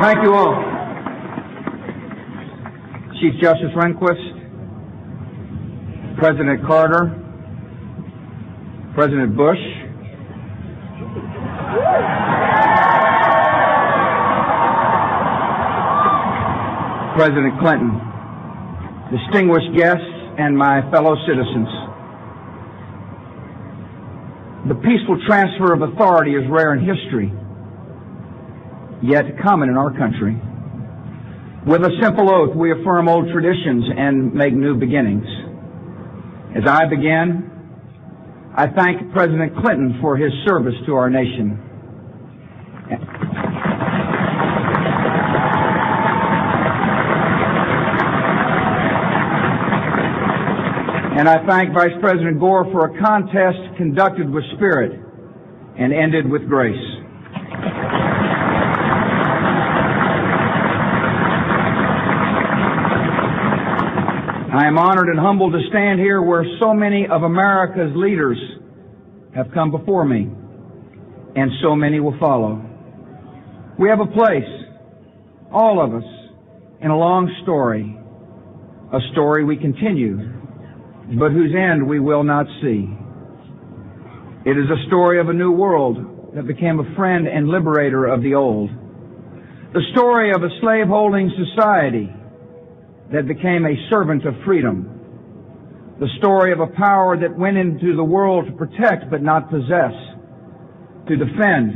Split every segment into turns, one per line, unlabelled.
Thank you all. Chief Justice Rehnquist, President Carter, President Bush, President Clinton, distinguished guests, and my fellow citizens. The peaceful transfer of authority is rare in history, yet common in our country. With a simple oath, we affirm old traditions and make new beginnings. As I begin, I thank President Clinton for his service to our nation. And I thank Vice President Gore for a contest conducted with spirit and ended with grace. I am honored and humbled to stand here where so many of America's leaders have come before me, and so many will follow. We have a place, all of us, in a long story, a story we continue, but whose end we will not see. It is a story of a new world that became a friend and liberator of the old. The story of a slave-holding society that became a servant of freedom. The story of a power that went into the world to protect but not possess, to defend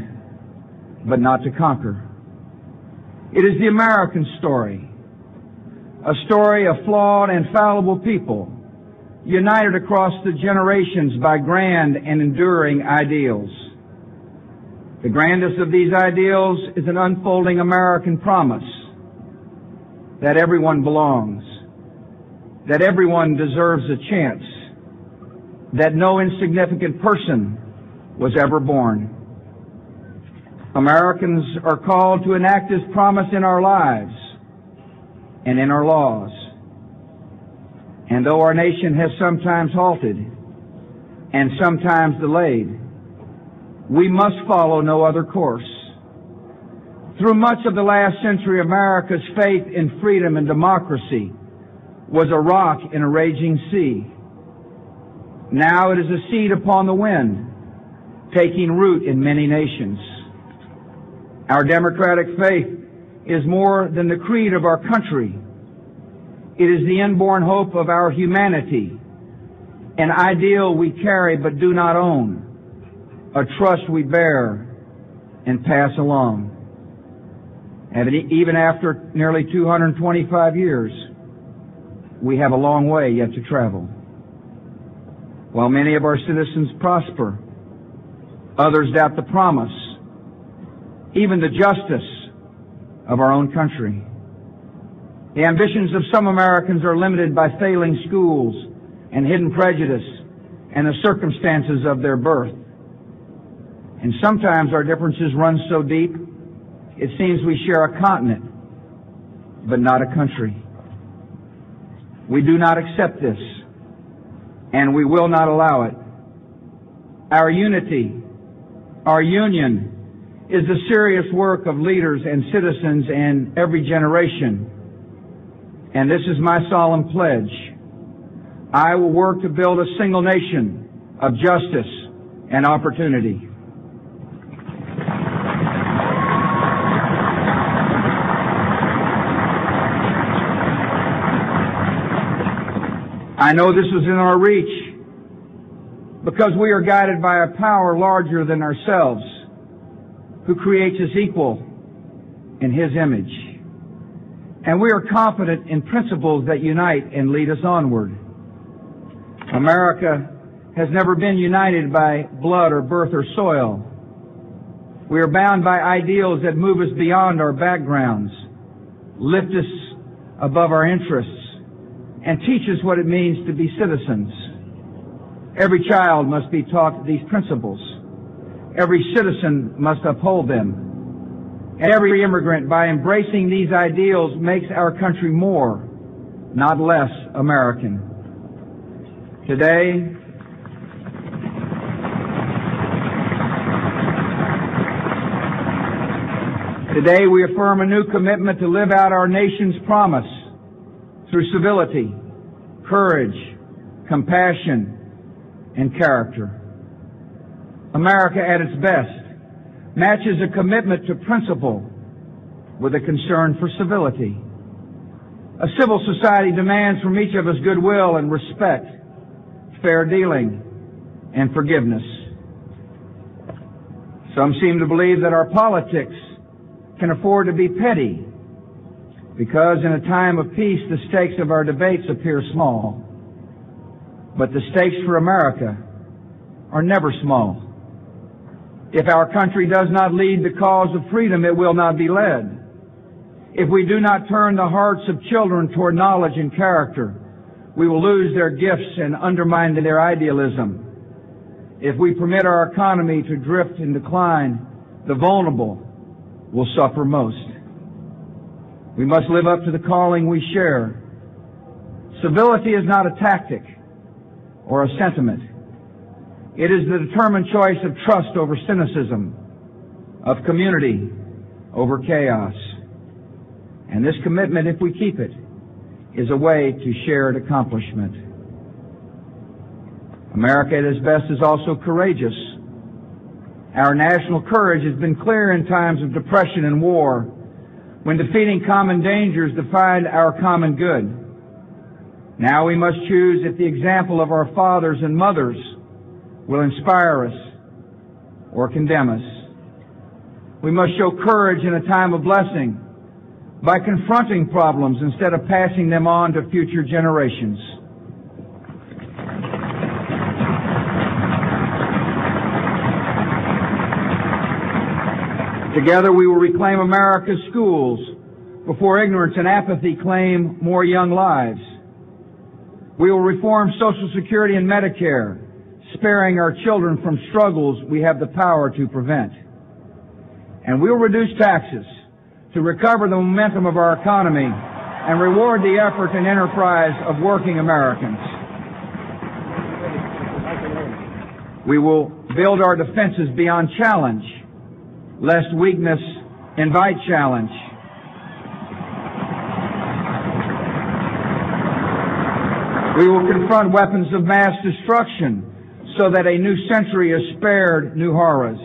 but not to conquer. It is the American story, a story of flawed and fallible people united across the generations by grand and enduring ideals. The grandest of these ideals is an unfolding American promise that everyone belongs, that everyone deserves a chance, that no insignificant person was ever born. Americans are called to enact this promise in our lives and in our laws. And though our nation has sometimes halted and sometimes delayed, we must follow no other course. Through much of the last century, America's faith in freedom and democracy was a rock in a raging sea. Now it is a seed upon the wind, taking root in many nations. Our democratic faith is more than the creed of our country. It is the inborn hope of our humanity, an ideal we carry but do not own, a trust we bear and pass along. And even after nearly 225 years, we have a long way yet to travel. While many of our citizens prosper, others doubt the promise, even the justice of our own country. The ambitions of some Americans are limited by failing schools and hidden prejudice and the circumstances of their birth. And sometimes our differences run so deep, it seems we share a continent, but not a country. We do not accept this, and we will not allow it. Our unity, our union, is the serious work of leaders and citizens in every generation. And this is my solemn pledge. I will work to build a single nation of justice and opportunity. I know this is in our reach because we are guided by a power larger than ourselves, who creates us equal in His image. And we are confident in principles that unite and lead us onward. America has never been united by blood or birth or soil. We are bound by ideals that move us beyond our backgrounds, lift us above our interests, and teach us what it means to be citizens. Every child must be taught these principles. Every citizen must uphold them. And every immigrant, by embracing these ideals, makes our country more, not less, American. Today, Today we affirm a new commitment to live out our nation's promise through civility, courage, compassion, and character. America at its best matches a commitment to principle with a concern for civility. A civil society demands from each of us goodwill and respect, fair dealing, and forgiveness. Some seem to believe that our politics can afford to be petty because in a time of peace the stakes of our debates appear small. But the stakes for America are never small. If our country does not lead the cause of freedom, it will not be led. If we do not turn the hearts of children toward knowledge and character, we will lose their gifts and undermine their idealism. If we permit our economy to drift and decline, the vulnerable will suffer most. We must live up to the calling we share. Civility is not a tactic or a sentiment. It is the determined choice of trust over cynicism, of community over chaos. And this commitment, if we keep it, is a way to shared accomplishment. America at its best is also courageous. Our national courage has been clear in times of depression and war, when defeating common dangers defined our common good. Now we must choose if the example of our fathers and mothers will inspire us or condemn us. We must show courage in a time of blessing by confronting problems instead of passing them on to future generations. Together we will reclaim America's schools before ignorance and apathy claim more young lives. We will reform Social Security and Medicare, sparing our children from struggles we have the power to prevent. And we will reduce taxes to recover the momentum of our economy and reward the effort and enterprise of working Americans. We will build our defenses beyond challenge, lest weakness invite challenge. We will confront weapons of mass destruction so that a new century is spared new horrors.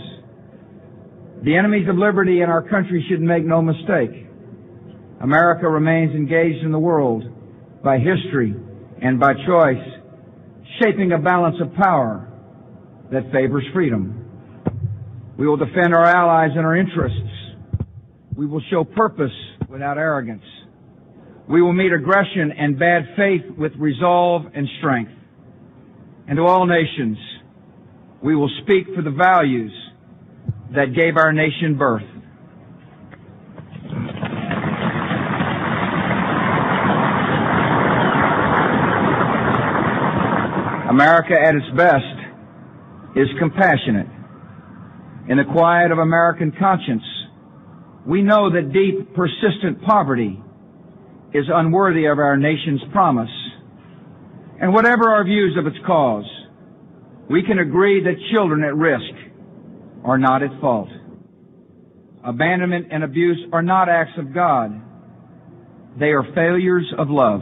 The enemies of liberty in our country should make no mistake. America remains engaged in the world by history and by choice, shaping a balance of power that favors freedom. We will defend our allies and our interests. We will show purpose without arrogance. We will meet aggression and bad faith with resolve and strength. And to all nations, we will speak for the values that gave our nation birth. America at its best is compassionate. In the quiet of American conscience, we know that deep, persistent poverty is unworthy of our nation's promise. And whatever our views of its cause, we can agree that children at risk are not at fault. Abandonment and abuse are not acts of God. They are failures of love.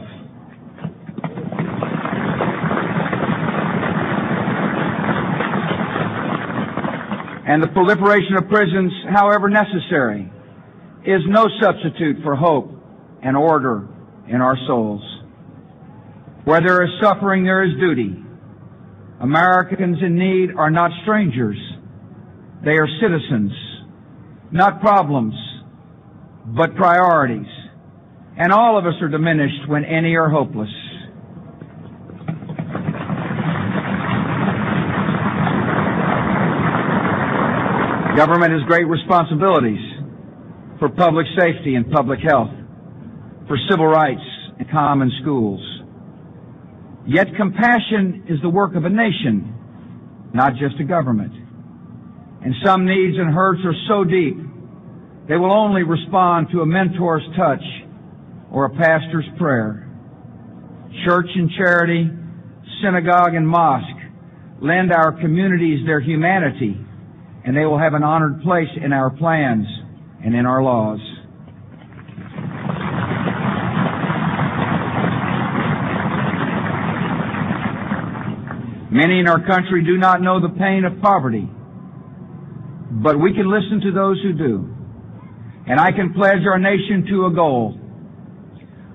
And the proliferation of prisons, however necessary, is no substitute for hope and order in our souls. Where there is suffering, there is duty. Americans in need are not strangers. They are citizens, not problems, but priorities. And all of us are diminished when any are hopeless. Government has great responsibilities for public safety and public health, for civil rights and common schools. Yet compassion is the work of a nation, not just a government. And some needs and hurts are so deep, they will only respond to a mentor's touch or a pastor's prayer. Church and charity, synagogue and mosque lend our communities their humanity, and they will have an honored place in our plans and in our laws. Many in our country do not know the pain of poverty, but we can listen to those who do. And I can pledge our nation to a goal.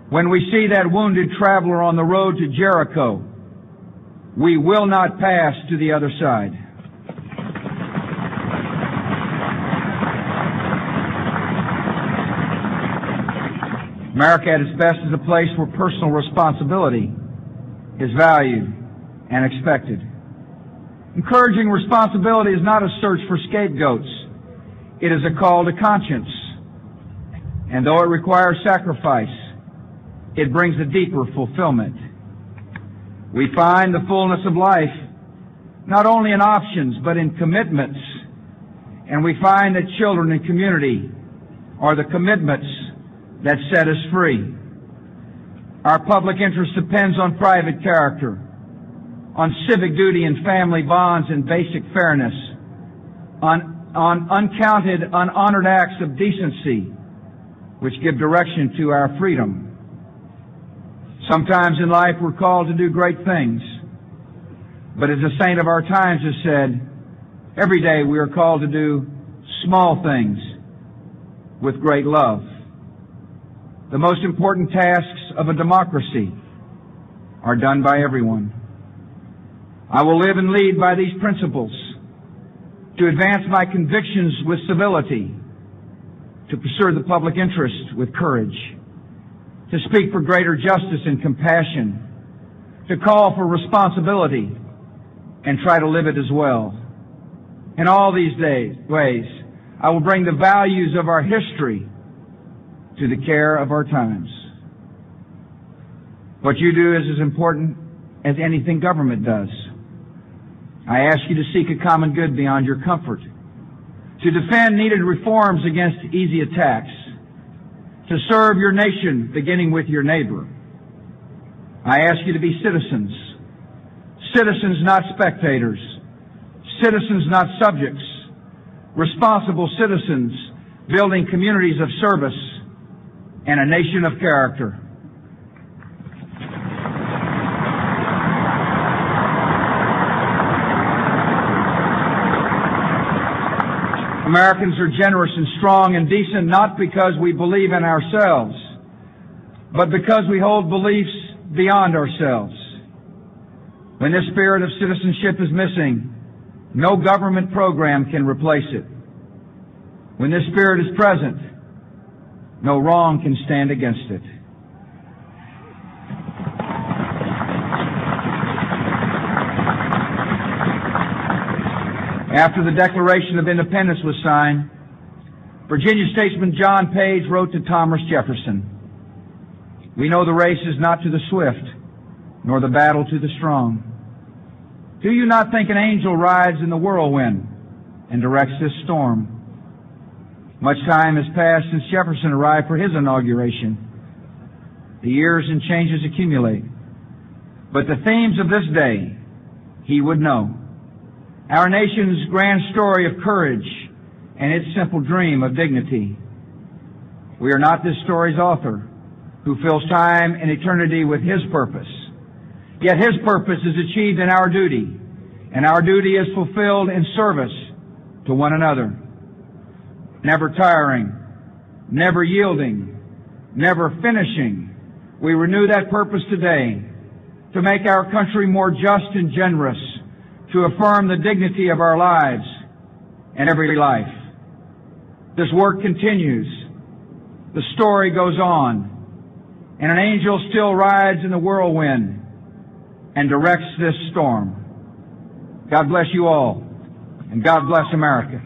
When we see that wounded traveler on the road to Jericho, we will not pass to the other side. America at its best is a place where personal responsibility is valued and expected. Encouraging responsibility is not a search for scapegoats. It is a call to conscience. And though it requires sacrifice, it brings a deeper fulfillment. We find the fullness of life not only in options, but in commitments. And we find that children and community are the commitments that set us free. Our public interest depends on private character, on civic duty and family bonds and basic fairness, on uncounted, unhonored acts of decency, which give direction to our freedom. Sometimes in life we're called to do great things, but as a saint of our times has said, every day we are called to do small things with great love. The most important tasks of a democracy are done by everyone. I will live and lead by these principles, to advance my convictions with civility, to pursue the public interest with courage, to speak for greater justice and compassion, to call for responsibility and try to live it as well. In all these ways, I will bring the values of our history to the care of our times. What you do is as important as anything government does. I ask you to seek a common good beyond your comfort, to defend needed reforms against easy attacks, to serve your nation beginning with your neighbor. I ask you to be citizens, citizens not spectators, citizens not subjects, responsible citizens building communities of service and a nation of character. Americans are generous and strong and decent not because we believe in ourselves, but because we hold beliefs beyond ourselves. When this spirit of citizenship is missing, no government program can replace it. When this spirit is present, no wrong can stand against it. After the Declaration of Independence was signed, Virginia statesman John Page wrote to Thomas Jefferson, "We know the race is not to the swift, nor the battle to the strong. Do you not think an angel rides in the whirlwind and directs this storm?" Much time has passed since Jefferson arrived for his inauguration. The years and changes accumulate. But the themes of this day he would know. Our nation's grand story of courage and its simple dream of dignity. We are not this story's author, who fills time and eternity with his purpose. Yet his purpose is achieved in our duty, and our duty is fulfilled in service to one another. Never tiring, never yielding, never finishing, we renew that purpose today to make our country more just and generous, to affirm the dignity of our lives and every life. This work continues. The story goes on, and an angel still rides in the whirlwind and directs this storm. God bless you all, and God bless America.